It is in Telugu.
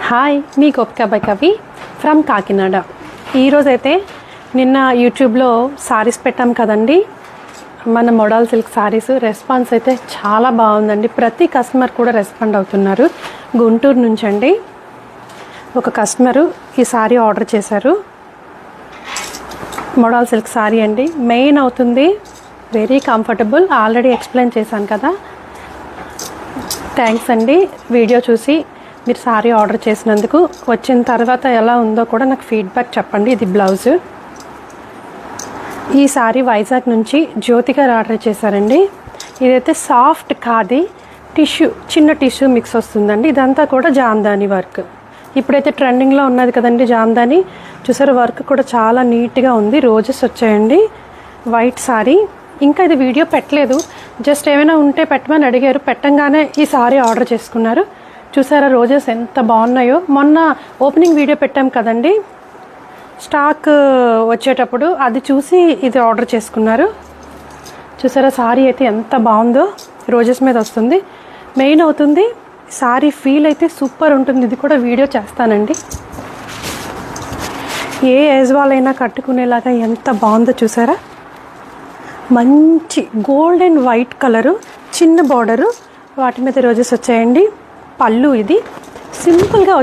హాయ్, మీ గోపిక బై కవి ఫ్రమ్ కాకినాడ. ఈరోజైతే నిన్న యూట్యూబ్లో సారీస్ పెట్టాం కదండి, మన మోడల్ సిల్క్ సారీస్. రెస్పాన్స్ అయితే చాలా బాగుందండి. ప్రతి కస్టమర్ కూడా రెస్పాండ్ అవుతున్నారు. గుంటూరు నుంచి అండి ఒక కస్టమరు ఈ సారీ ఆర్డర్ చేశారు. మోడల్ సిల్క్ సారీ అండి, మెయిన్ అవుతుంది, వెరీ కంఫర్టబుల్. ఆల్రెడీ ఎక్స్ప్లెయిన్ చేశాను కదా. థ్యాంక్స్ అండి వీడియో చూసి మీరు సారీ ఆర్డర్ చేసినందుకు. వచ్చిన తర్వాత ఎలా ఉందో కూడా నాకు ఫీడ్బ్యాక్ చెప్పండి. ఇది బ్లౌజ్. ఈ సారీ వైజాగ్ నుంచి జ్యోతి గారు ఆర్డర్ చేశారండి. ఇదైతే సాఫ్ట్ ఖాదీ టిష్యూ, చిన్న టిష్యూ మిక్స్ వస్తుందండి. ఇదంతా కూడా జామ్దాని వర్క్. ఇప్పుడైతే ట్రెండింగ్లో ఉన్నది కదండి జామ్దాని. చూసారు, వర్క్ కూడా చాలా నీట్గా ఉంది. రోజెస్ వచ్చాయండి. White sorry. ఇంకా ఇది వీడియో పెట్టలేదు, జస్ట్ ఏమైనా ఉంటే పెట్టమని అడిగారు. పెట్టంగానే ఈ సారీ ఆర్డర్ చేసుకున్నారు. చూసారా రోజెస్ ఎంత బాగున్నాయో. మొన్న ఓపెనింగ్ వీడియో పెట్టాం కదండి, స్టాక్ వచ్చేటప్పుడు అది చూసి ఇది ఆర్డర్ చేసుకున్నారు. చూసారా సారీ అయితే ఎంత బాగుందో, రోజెస్ మీద వస్తుంది. మెయిన్ అవుతుంది సారీ ఫీల్ అయితే సూపర్ ఉంటుంది. ఇది కూడా వీడియో చేస్తానండి. ఏ ఏజ్ వాళ్ళైనా కట్టుకునేలాగా ఎంత బాగుందో చూసారా. మంచి గోల్డ్ అండ్ వైట్ కలరు, చిన్న బార్డరు, వాటి మీద రోజెస్ వచ్చాయండి. పళ్ళు ఇది సింపుల్గా